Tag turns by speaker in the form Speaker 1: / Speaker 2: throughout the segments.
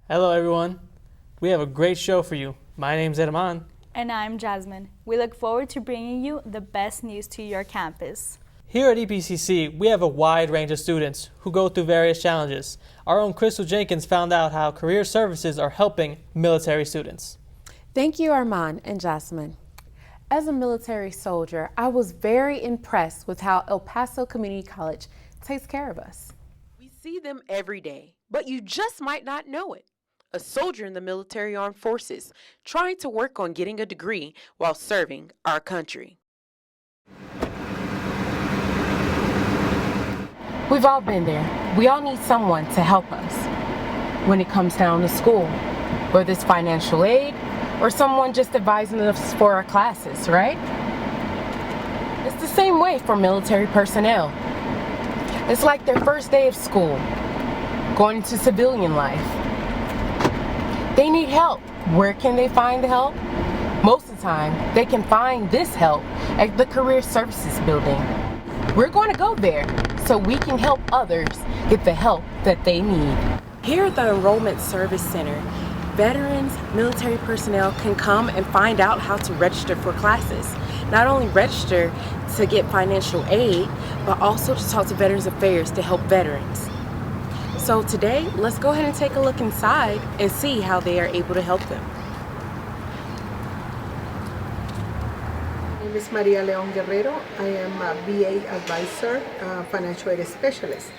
Speaker 1: Hello everyone. We have a great show for you. My name's Edman.
Speaker 2: And I'm Jazmin. We look forward to bringing you the best news to your campus.
Speaker 1: Here at EPCC, we have a wide range of students who go through various challenges. Our own Krystal Jenkins found out how career services are helping military students.
Speaker 3: Thank you, Armand and Jazmin. As a military soldier, I was very impressed with how El Paso Community College takes care of us.
Speaker 4: We see them every day, but you just might not know it. A soldier in the military armed forces trying to work on getting a degree while serving our country.
Speaker 3: We've all been there. We all need someone to help us when it comes down to school, whether it's financial aid or someone just advising us for our classes, right? It's the same way for military personnel. It's like their first day of school, going into civilian life. They need help. Where can they find the help? Most of the time, they can find this help at the Career Services Building. We're going to go there so we can help others get the help that they need. Here at the Enrollment Service Center, veterans, military personnel can come and find out how to register for classes. Not only register to get financial aid, but also to talk to Veterans Affairs to help veterans. So today, let's go ahead and take a look inside and see how they are able to help them.
Speaker 5: My name is Maria Leon Guerrero. I am a VA advisor, financial aid specialist.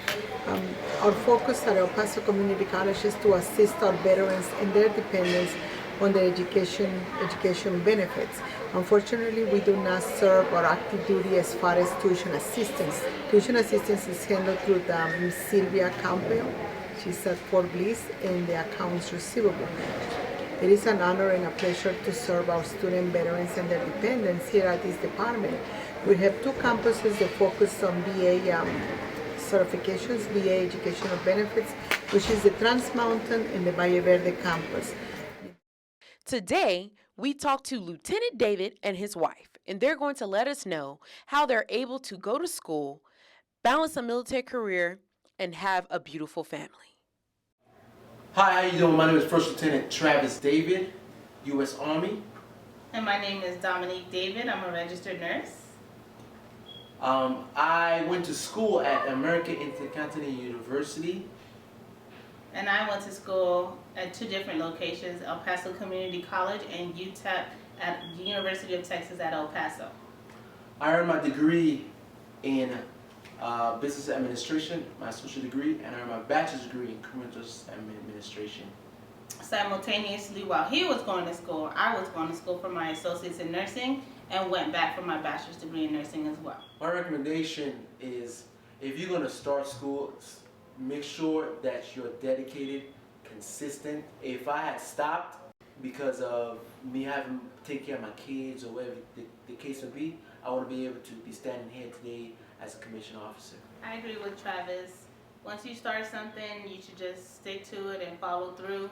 Speaker 5: Our focus at El Paso Community College is to assist our veterans and their dependents on their education benefits. Unfortunately, we do not serve our active duty as far as tuition assistance. Tuition assistance is handled through Sylvia Campbell. She's at Fort Bliss in the accounts receivable. It is an honor and a pleasure to serve our student veterans and their dependents here at this department. We have two campuses that focus on VA certifications, VA educational benefits, which is the Trans Mountain and the Valle Verde campus.
Speaker 4: Today, we talked to Lieutenant David and his wife, and they're going to let us know how they're able to go to school, balance a military career, and have a beautiful family.
Speaker 6: Hi, how you doing? My name is First Lieutenant Travis David, U.S. Army.
Speaker 7: And my name is Dominique David. I'm a registered nurse.
Speaker 6: I went to school at American Intercontinental University.
Speaker 7: And I went to school at two different locations, El Paso Community College and UTEP at the University of Texas at El Paso.
Speaker 6: I earned my degree in business administration, my associate degree, and I earned my bachelor's degree in criminal justice administration.
Speaker 7: Simultaneously, while he was going to school, I was going to school for my associates in nursing and went back for my bachelor's degree in nursing as well.
Speaker 6: My recommendation is, if you're going to start school, make sure that you're dedicated, consistent. If I had stopped because of me having to take care of my kids or whatever the case would be, I wouldn't be able to be standing here today as a commissioned officer.
Speaker 7: I agree with Travis. Once you start something, you should just stick to it and follow through.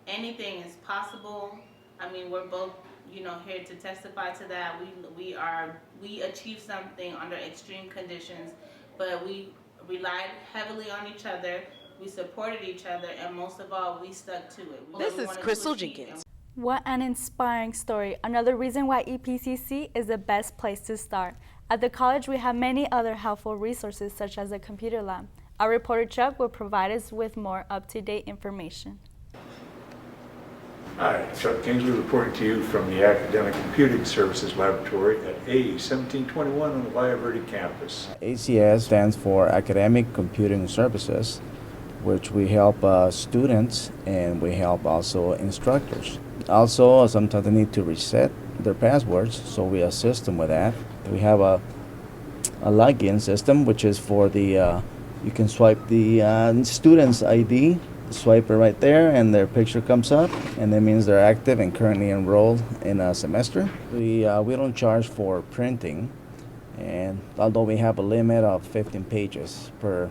Speaker 7: Anything is possible. I mean, we're both, here to testify to that. We achieved something under extreme conditions, but we relied heavily on each other, we supported each other, and most of all, we stuck to it.
Speaker 4: This is Krystal Jenkins.
Speaker 2: What an inspiring story. Another reason why EPCC is the best place to start. At the college, we have many other helpful resources such as a computer lab. Our reporter Chuck will provide us with more up-to-date information.
Speaker 8: Hi, Chuck Kingsley reporting to you from the Academic Computing Services Laboratory at A1721 on the Valle Verde campus.
Speaker 9: ACS stands for Academic Computing Services, which we help students and we help also instructors. Also, sometimes they need to reset their passwords, so we assist them with that. We have a login system, which is for the, you can swipe the student's ID, swipe it right there, and their picture comes up, and that means they're active and currently enrolled in a semester. We don't charge for printing, and although we have a limit of 15 pages per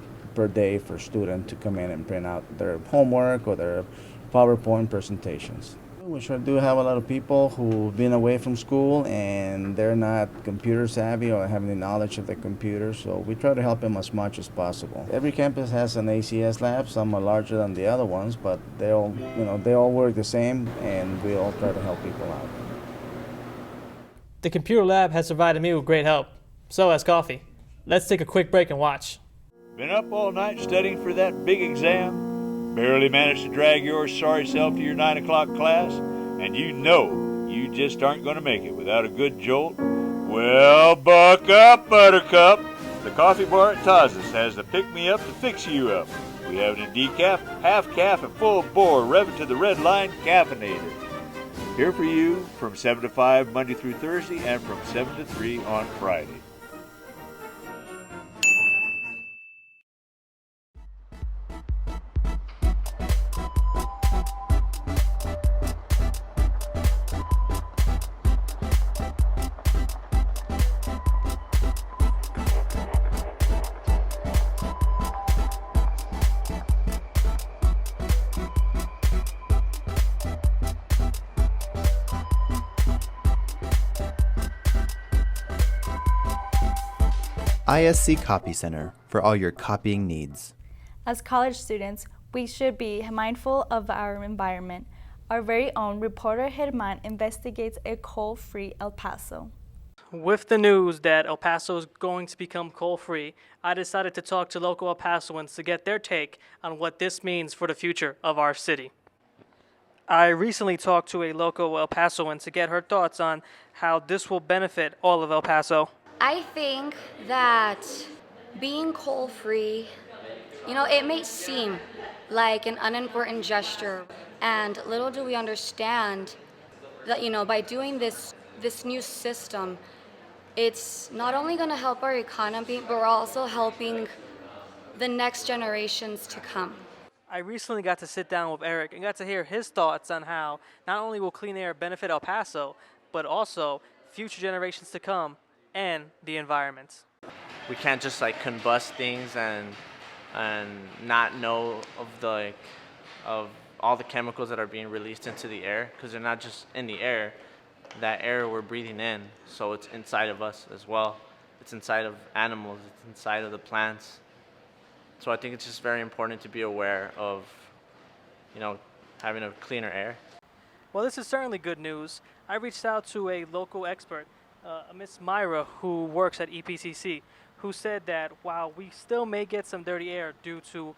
Speaker 9: day for student to come in and print out their homework or their PowerPoint presentations. We sure do have a lot of people who've been away from school and they're not computer savvy or have any knowledge of the computer, so we try to help them as much as possible. Every campus has an ACS Lab. Some are larger than the other ones, but they all work the same, and we all try to help people out.
Speaker 1: The computer lab has provided me with great help. So has coffee. Let's take a quick break and watch.
Speaker 8: Been up all night studying for that big exam? Barely managed to drag your sorry self to your 9 o'clock class? And you know you just aren't going to make it without a good jolt? Well, buck up, Buttercup. The coffee bar at Tazas has the pick-me-up to fix you up. We have it in decaf, half calf, and full bore, revving to the red line, caffeinated. Here for you from 7 to 5 Monday through Thursday and from 7 to 3 on Friday.
Speaker 10: ISC Copy Center for all your copying needs.
Speaker 2: As college students, we should be mindful of our environment. Our very own reporter Germán investigates a coal-free El Paso.
Speaker 1: With the news that El Paso is going to become coal-free, I decided to talk to local El Pasoans to get their take on what this means for the future of our city. I recently talked to a local El Pasoan to get her thoughts on how this will benefit all of El Paso.
Speaker 11: I think that being coal-free, it may seem like an unimportant gesture, and little do we understand that, by doing this new system, it's not only going to help our economy, but we're also helping the next generations to come.
Speaker 1: I recently got to sit down with Eric and got to hear his thoughts on how not only will clean air benefit El Paso, but also future generations to come and the environment.
Speaker 12: We can't just combust things and not know of all the chemicals that are being released into the air, because they're not just in the air. That air we're breathing in, so it's inside of us as well. It's inside of animals, it's inside of the plants. So I think it's just very important to be aware of, having a cleaner air.
Speaker 1: Well, this is certainly good news. I reached out to a local expert, Miss Myra, who works at EPCC, who said that while we still may get some dirty air due to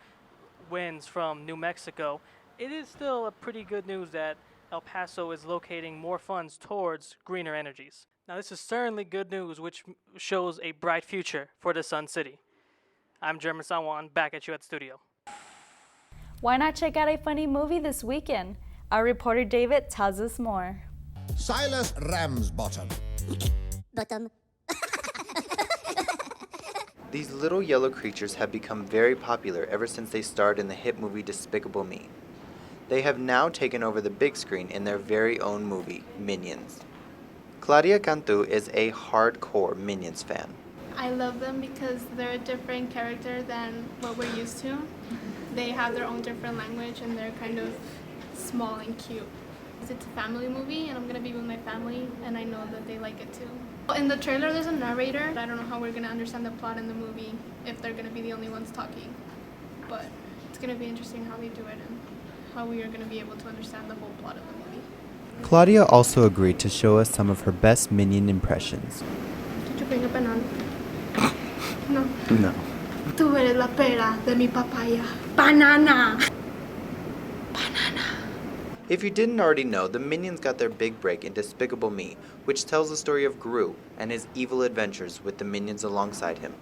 Speaker 1: winds from New Mexico, it is still a pretty good news that El Paso is locating more funds towards greener energies. Now, this is certainly good news, which shows a bright future for the Sun City. I'm Jamin San Juan, back at you at the studio.
Speaker 2: Why not check out a funny movie this weekend? Our reporter David tells us more.
Speaker 13: Silas Ramsbottom.
Speaker 14: Bottom.
Speaker 10: These little yellow creatures have become very popular ever since they starred in the hit movie Despicable Me. They have now taken over the big screen in their very own movie, Minions. Claudia Cantu is a hardcore Minions fan.
Speaker 15: I love them because they're a different character than what we're used to. They have their own different language and they're kind of small and cute. It's a family movie and I'm gonna be with my family and I know that they like it too. In the trailer there's a narrator. I don't know how we're gonna understand the plot in the movie if they're gonna be the only ones talking. But it's gonna be interesting how they do it and how we are gonna be able to understand the whole plot of the movie.
Speaker 10: Claudia also agreed to show us some of her best Minion impressions.
Speaker 15: Did you bring a banana? No.
Speaker 10: No.
Speaker 15: Tú eres la pera de mi papaya. Banana! Banana.
Speaker 10: If you didn't already know, the Minions got their big break in Despicable Me, which tells the story of Gru and his evil adventures with the Minions alongside him.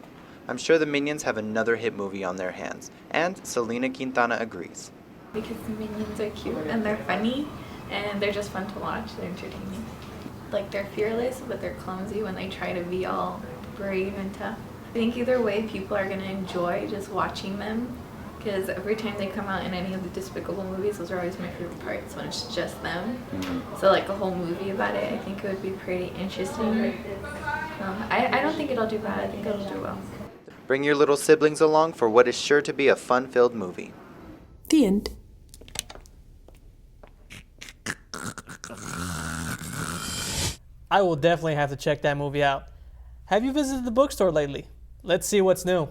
Speaker 10: I'm sure the Minions have another hit movie on their hands, and Selena Quintana agrees.
Speaker 16: Because the Minions are cute and they're funny and they're just fun to watch. They're entertaining. They're fearless, but they're clumsy when they try to be all brave and tough. I think either way, people are going to enjoy just watching them, because every time they come out in any of the Despicable movies, those are always my favorite parts, when it's just them. So a whole movie about it, I think it would be pretty interesting. I don't think it'll do bad. I think it'll do well.
Speaker 10: Bring your little siblings along for what is sure to be a fun-filled movie.
Speaker 17: The end.
Speaker 1: I will definitely have to check that movie out. Have you visited the bookstore lately? Let's see what's new.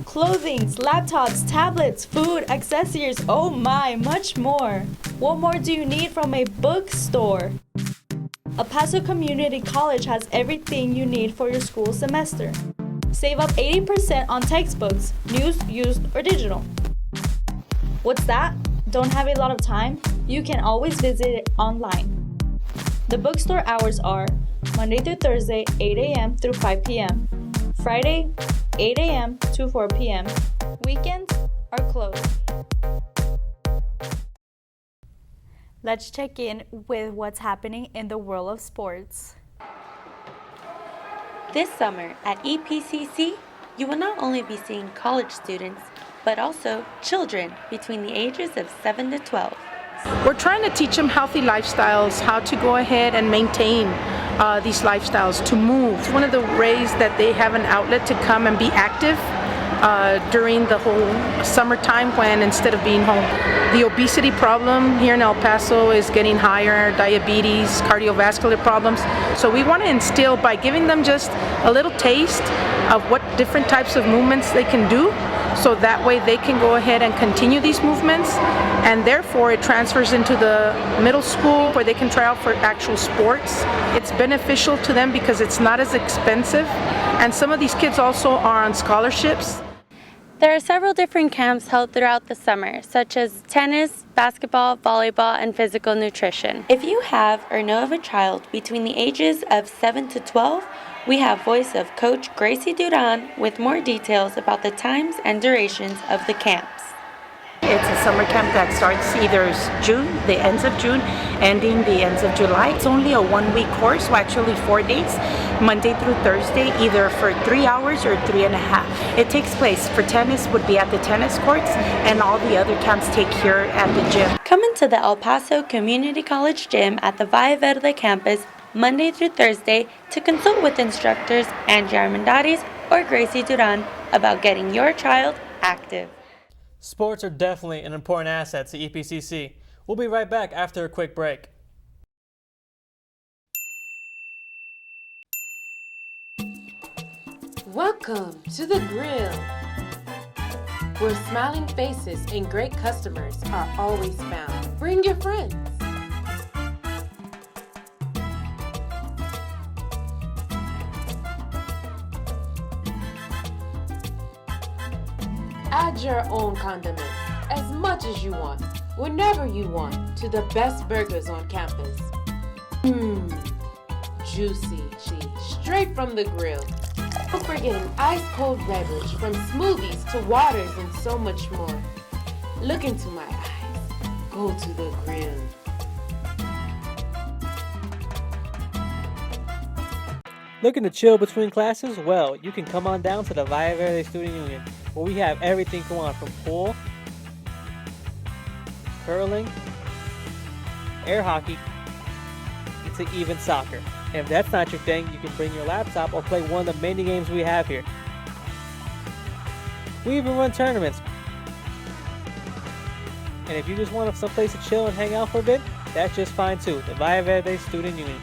Speaker 2: Clothing, laptops, tablets, food, accessories, oh my, much more. What more do you need from a bookstore? El Paso Community College has everything you need for your school semester. Save up 80% on textbooks, new, used, or digital. What's that? Don't have a lot of time? You can always visit it online. The bookstore hours are Monday through Thursday, 8 a.m. through 5 p.m. Friday, 8 a.m. to 4 p.m. Weekends are closed. Let's check in with what's happening in the world of sports.
Speaker 14: This summer at EPCC, you will not only be seeing college students, but also children between the ages of 7 to 12.
Speaker 17: We're trying to teach them healthy lifestyles, how to go ahead and maintain these lifestyles, to move. It's one of the ways that they have an outlet to come and be active during the whole summertime when instead of being home. The obesity problem here in El Paso is getting higher, diabetes, cardiovascular problems. So we want to instill by giving them just a little taste of what different types of movements they can do, so that way they can go ahead and continue these movements, and therefore it transfers into the middle school where they can try out for actual sports. It's beneficial to them because it's not as expensive, and some of these kids also are on scholarships.
Speaker 14: There are several different camps held throughout the summer, such as tennis, basketball, volleyball, and physical nutrition. If you have or know of a child between the ages of 7 to 12, we have voice of Coach Gracie Duran with more details about the times and durations of the camps.
Speaker 18: It's a summer camp that starts either June, the ends of June, ending the ends of July. It's only a 1-week course, well, actually 4 days, Monday through Thursday, either for 3 hours or 3.5. It takes place for tennis would be at the tennis courts, and all the other camps take here at the gym.
Speaker 14: Come into the El Paso Community College gym at the Valle Verde campus Monday through Thursday to consult with instructors Angie Armendariz or Gracie Duran about getting your child active.
Speaker 1: Sports are definitely an important asset to EPCC. We'll be right back after a quick break.
Speaker 3: Welcome to the grill, where smiling faces and great customers are always found. Bring your friends. Add your own condiments, as much as you want, whenever you want, to the best burgers on campus. Juicy cheese, straight from the grill. Don't forget an ice-cold beverage, from smoothies to waters and so much more. Look into my eyes. Go to the grill.
Speaker 1: Looking to chill between classes? Well, you can come on down to the Valle Verde Student Union, where we have everything you want, from pool, curling, air hockey, to even soccer. And if that's not your thing, you can bring your laptop or play one of the many games we have here. We even run tournaments. And if you just want someplace to chill and hang out for a bit, that's just fine too. The Valle Verde Student Union.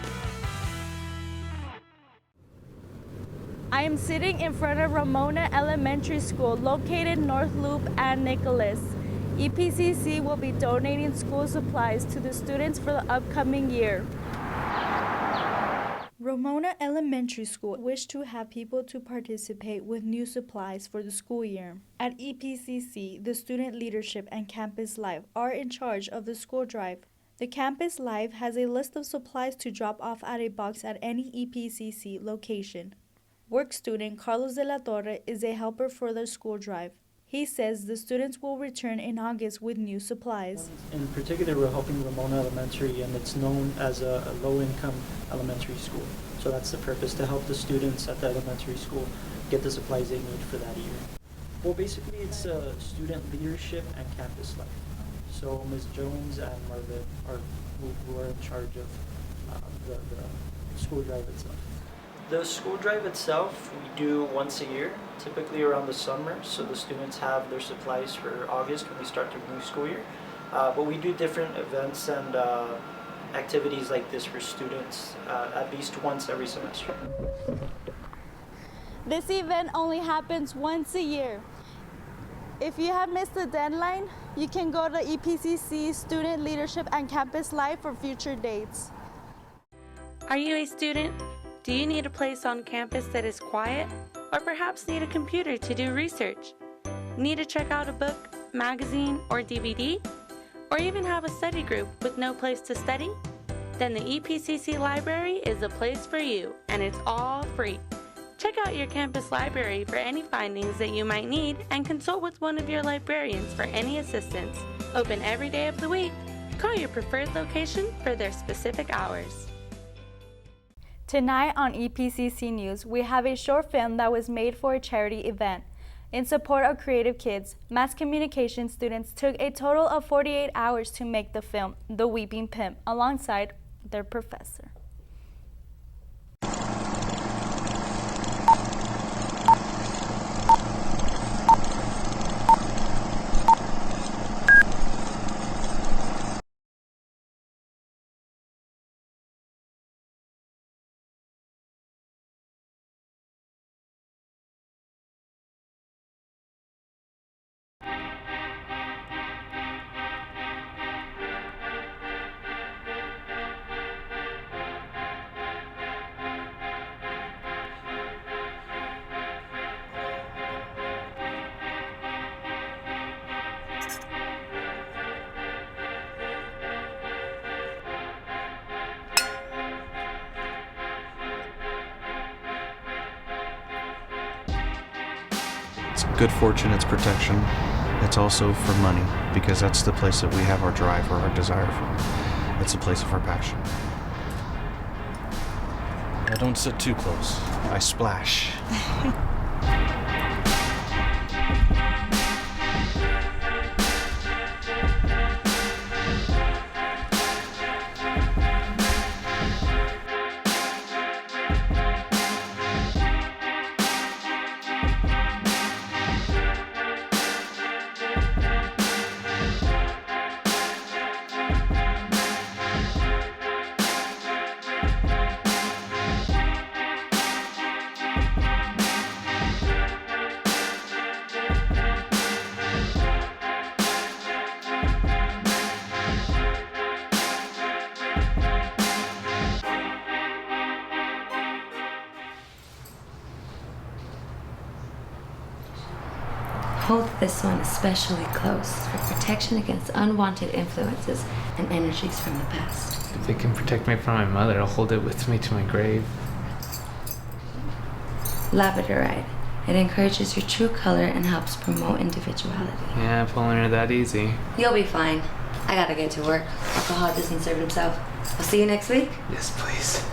Speaker 2: I am sitting in front of Ramona Elementary School, located North Loop and Nicholas. EPCC will be donating school supplies to the students for the upcoming year. Ramona Elementary School wished to have people to participate with new supplies for the school year. At EPCC, the student leadership and Campus Life are in charge of the school drive. The Campus Life has a list of supplies to drop off at a box at any EPCC location. Work student Carlos de la Torre is a helper for the school drive. He says the students will return in August with new supplies.
Speaker 19: In particular, we're helping Ramona Elementary, and it's known as a low-income elementary school. So that's the purpose, to help the students at the elementary school get the supplies they need for that year. Well, basically, it's student leadership and campus life. So Ms. Jones and Marvin are who are in charge of the school drive itself. The school drive itself, we do once a year, typically around the summer, so the students have their supplies for August when we start the new school year. But we do different events and activities like this for students at least once every semester.
Speaker 2: This event only happens once a year. If you have missed the deadline, you can go to EPCC Student Leadership and Campus Life for future dates.
Speaker 14: Are you a student? Do you need a place on campus that is quiet? Or perhaps need a computer to do research? Need to check out a book, magazine, or DVD? Or even have a study group with no place to study? Then the EPCC Library is the place for you, and it's all free. Check out your campus library for any findings that you might need and consult with one of your librarians for any assistance. Open every day of the week. Call your preferred location for their specific hours.
Speaker 2: Tonight on EPCC News, we have a short film that was made for a charity event. In support of creative kids, mass communication students took a total of 48 hours to make the film, The Weeping Pimp, alongside their professor.
Speaker 20: It's good fortune, it's protection. It's also for money, because that's the place that we have our drive or our desire from. It's a place of our passion. Now don't sit too close. I splash.
Speaker 11: Hold this one especially close for protection against unwanted influences and energies from the past.
Speaker 21: If it can protect me from my mother, I'll hold it with me to my grave.
Speaker 11: Labradorite. It encourages your true color and helps promote individuality.
Speaker 21: Yeah, pulling her that easy.
Speaker 11: You'll be fine. I gotta get to work. Alcohol doesn't serve himself. I'll see you next week.
Speaker 21: Yes, please.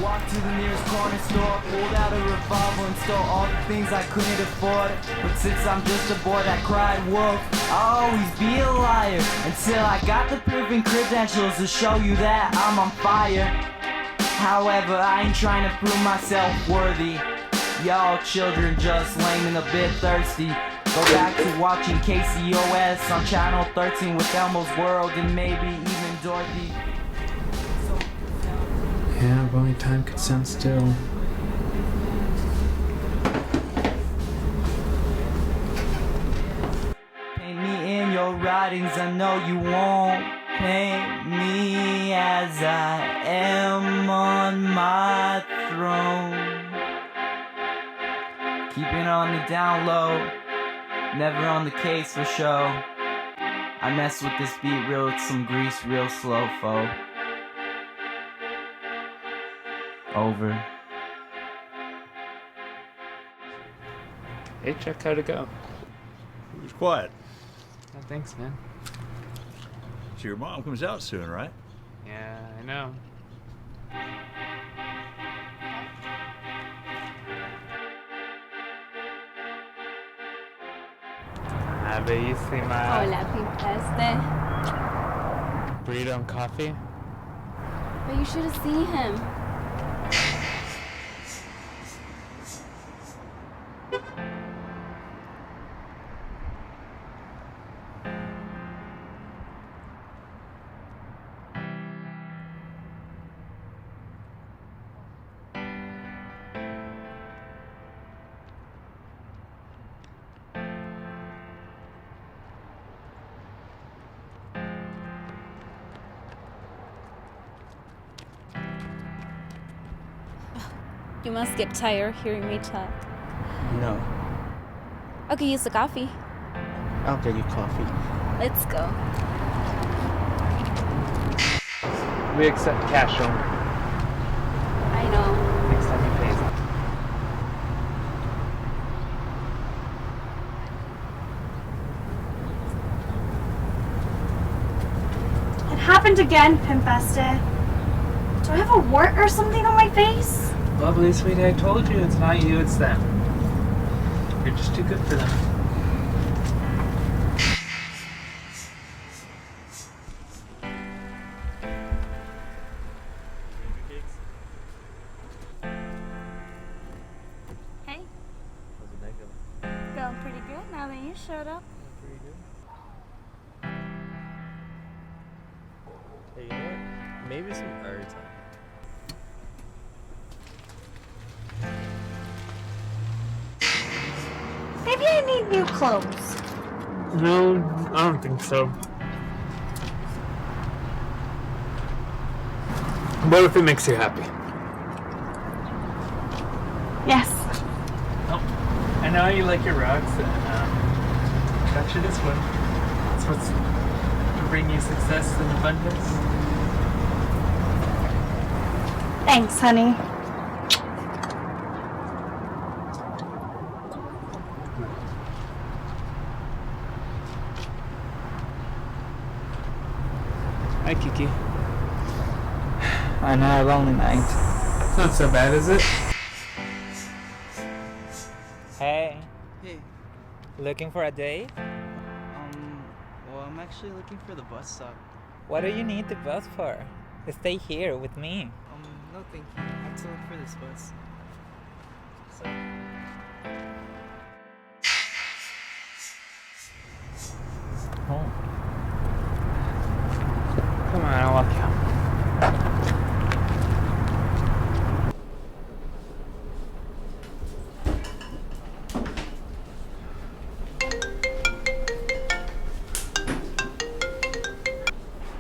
Speaker 22: Walked to the nearest corner store, pulled out a revolver and stole all the things I couldn't afford. But since I'm just a boy that cried wolf, I'll always be a liar until I got the proof and credentials to show you that I'm on fire. However, I ain't trying to prove myself worthy. Y'all children just lame and a bit thirsty. Go back to watching KCOS on channel 13 with Elmo's World and maybe even Dorothy.
Speaker 21: Yeah, if only time could stand still.
Speaker 22: Paint me in your writings, I know you won't. Paint me as I am on my throne. Keep it on the down low, never on the case for show. I mess with this beat real with some grease real slow, foe. Over.
Speaker 21: Hey, Chuck, how'd it go?
Speaker 8: It was quiet.
Speaker 21: Oh, thanks, man.
Speaker 8: So your mom comes out soon, right?
Speaker 21: Yeah, I know. Bellísima.
Speaker 2: Hola, Pimp.
Speaker 21: Burrito and coffee?
Speaker 2: But you should have seen him.
Speaker 5: You must get tired hearing me talk.
Speaker 6: No.
Speaker 5: Okay, use the coffee.
Speaker 6: I'll get you coffee.
Speaker 5: Let's go.
Speaker 21: We accept cash only.
Speaker 5: I know.
Speaker 21: Next time you pay.
Speaker 23: It happened again, Pimp. Do I have a wart or something on my face?
Speaker 21: Lovely, sweetie, I told you it's not you, it's them. You're just too good for them.
Speaker 5: Hey. How's the night going? Going pretty good now that you showed up.
Speaker 6: Pretty good. Hey, you know what? Maybe some art time.
Speaker 23: Maybe I need new clothes.
Speaker 21: No, I don't think so. What if it makes you happy?
Speaker 23: Yes.
Speaker 21: Oh, I know you like your rugs, and got you this one. It's what's to bring you success and abundance.
Speaker 23: Thanks, honey.
Speaker 21: Hi, Kiki.
Speaker 6: I know, a lonely night.
Speaker 21: It's not so bad, is it?
Speaker 24: Hey,
Speaker 6: Hey,
Speaker 24: looking for a date?
Speaker 6: well, I'm actually looking for the bus stop.
Speaker 24: What do you need the bus for? Stay here with me.
Speaker 6: No thank you. I have to look for this bus. So,
Speaker 24: Oh. Come on, I'll walk you home.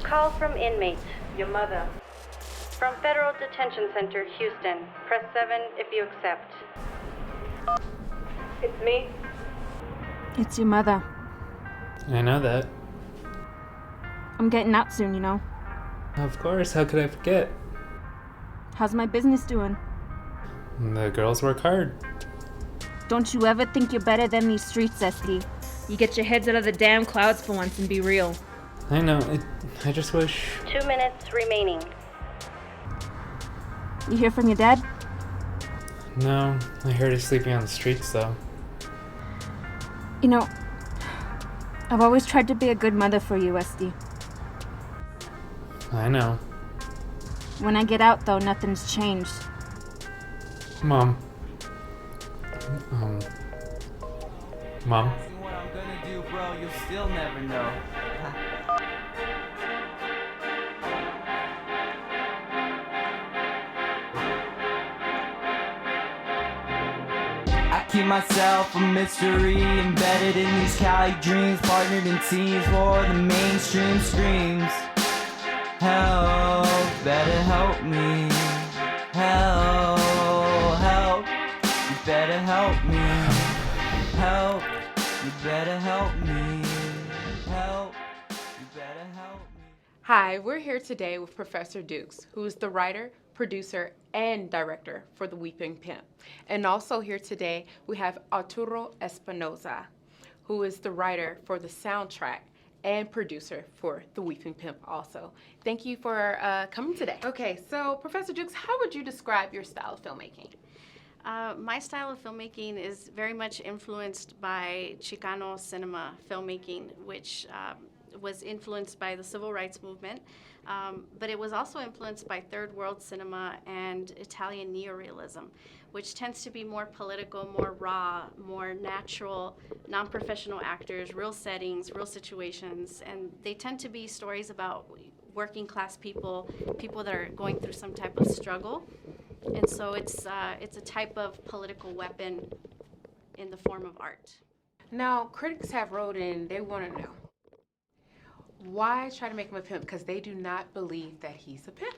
Speaker 14: Call from inmate, your mother. From Federal Detention Center, Houston. Press 7 if you accept. It's me.
Speaker 23: It's your mother.
Speaker 21: I know that.
Speaker 23: I'm getting out soon, you know.
Speaker 21: Of course, how could I forget?
Speaker 23: How's my business doing?
Speaker 21: The girls work hard.
Speaker 23: Don't you ever think you're better than these streets, SD. You get your heads out of the damn clouds for once and be real.
Speaker 21: I know, I just wish...
Speaker 14: 2 minutes remaining.
Speaker 23: You hear from your dad?
Speaker 21: No, I heard he's sleeping on the streets, though.
Speaker 23: You know, I've always tried to be a good mother for you, SD.
Speaker 21: I know.
Speaker 23: When I get out, though, nothing's changed.
Speaker 21: Mom. Mom?
Speaker 22: what I'm gonna do, bro, you'll still never know. I keep myself a mystery embedded in these Cali dreams, partnered in teams for the mainstream screams. Help, better help me. Help, you better help me. Help, you better help me. Help, you better help me.
Speaker 3: Hi, we're here today with Professor Dukes, who is the writer, producer, and director for The Weeping Pimp. And also here today, we have Arturo Espinoza, who is the writer for the soundtrack and producer for The Weeping Pimp also. Thank you for coming today. Okay, so Professor Dukes, how would you describe your style of filmmaking?
Speaker 25: My style of filmmaking is very much influenced by Chicano cinema filmmaking, which was influenced by the civil rights movement, but it was also influenced by third world cinema and Italian neorealism, which tends to be more political, more raw, more natural, non-professional actors, real settings, real situations, and they tend to be stories about working class people, people that are going through some type of struggle. And so it's a type of political weapon in the form of art.
Speaker 3: Now, critics have wrote in, they want to know, why try to make him a pimp? Because they do not believe that he's a pimp.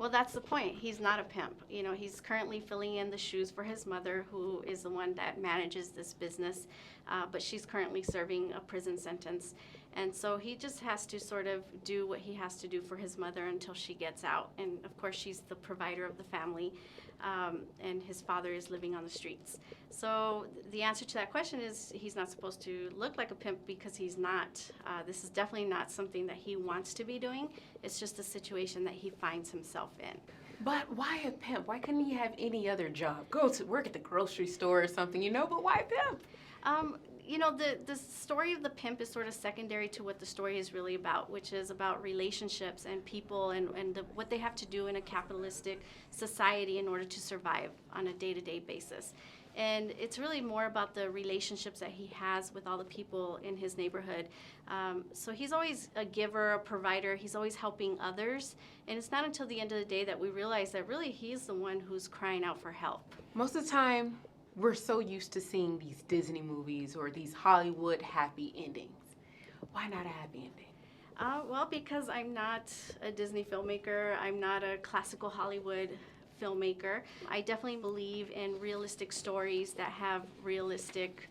Speaker 25: Well, that's the point. He's not a pimp. You know, he's currently filling in the shoes for his mother, who is the one that manages this business, but she's currently serving a prison sentence. And so he just has to sort of do what he has to do for his mother until she gets out. And of course, she's the provider of the family, and his father is living on the streets. So the answer to that question is he's not supposed to look like a pimp because he's not. This is definitely not something that he wants to be doing. It's just a situation that he finds himself in.
Speaker 3: But why a pimp? Why couldn't he have any other job? Go to work at the grocery store or something, you know, but why pimp?
Speaker 25: You know, the story of the pimp is sort of secondary to what the story is really about, which is about relationships and people and what they have to do in a capitalistic society in order to survive on a day-to-day basis. And it's really more about the relationships that he has with all the people in his neighborhood. So he's always a giver, a provider. He's always helping others. And it's not until the end of the day that we realize that really he's the one who's crying out for help.
Speaker 3: Most of the time, we're so used to seeing these Disney movies or these Hollywood happy endings. Why not a happy ending?
Speaker 25: Well, because I'm not a Disney filmmaker. I'm not a classical Hollywood filmmaker. I definitely believe in realistic stories that have realistic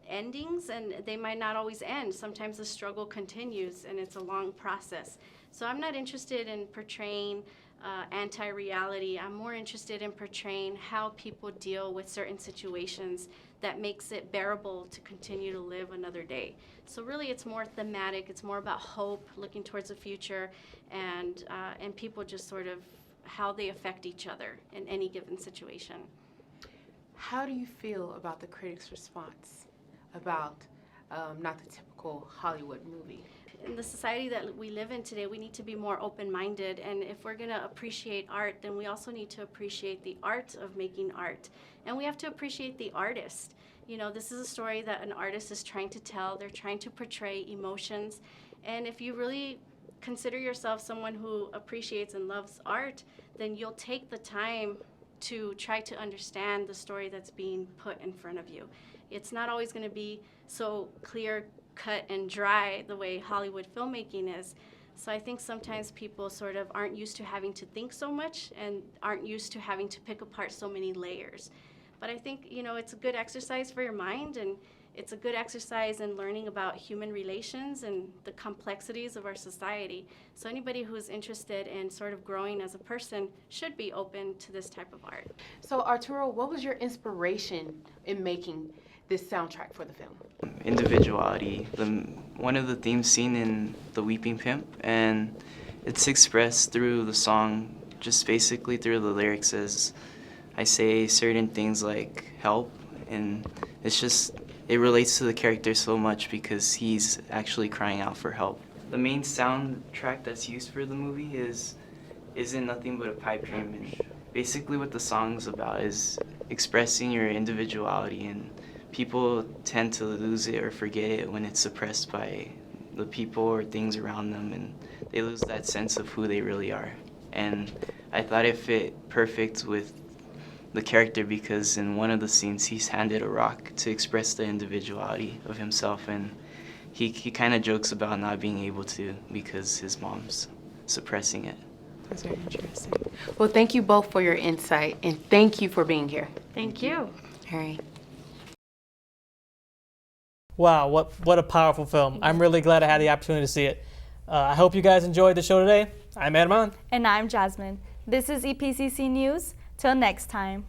Speaker 25: endings, and they might not always end. Sometimes the struggle continues, and it's a long process. So I'm not interested in portraying anti-reality. I'm more interested in portraying how people deal with certain situations that makes it bearable to continue to live another day. So really it's more thematic, it's more about hope, looking towards the future, and people just sort of how they affect each other in any given situation.
Speaker 3: How do you feel about the critics' response about not the typical Hollywood movie?
Speaker 25: In the society that we live in today, we need to be more open-minded, and if we're going to appreciate art, then we also need to appreciate the art of making art, and we have to appreciate the artist. You know, this is a story that an artist is trying to tell. They're trying to portray emotions, and if you really consider yourself someone who appreciates and loves art, then you'll take the time to try to understand the story that's being put in front of you. It's not always going to be so clear cut and dry the way Hollywood filmmaking is. So I think sometimes people sort of aren't used to having to think so much and aren't used to having to pick apart so many layers. But I think, you know, it's a good exercise for your mind, and it's a good exercise in learning about human relations and the complexities of our society. So anybody who's interested in sort of growing as a person should be open to this type of art.
Speaker 3: So Arturo, what was your inspiration in making this soundtrack for the film?
Speaker 6: Individuality, one of the themes seen in The Weeping Pimp, and it's expressed through the song, just basically through the lyrics as I say certain things like help, and it's just, it relates to the character so much because he's actually crying out for help. The main soundtrack that's used for the movie isn't nothing but a pipe dream, and basically what the song's about is expressing your individuality, and people tend to lose it or forget it when it's suppressed by the people or things around them, and they lose that sense of who they really are. And I thought it fit perfect with the character because in one of the scenes he's handed a rock to express the individuality of himself, and he kind of jokes about not being able to because his mom's suppressing it.
Speaker 3: That's very interesting. Well, thank you both for your insight, and thank you for being here.
Speaker 25: Thank you.
Speaker 3: All right.
Speaker 1: Wow, what a powerful film. I'm really glad I had the opportunity to see it. I hope you guys enjoyed the show today. I'm Edmond.
Speaker 2: And I'm Jazmin. This is EPCC News. Till next time.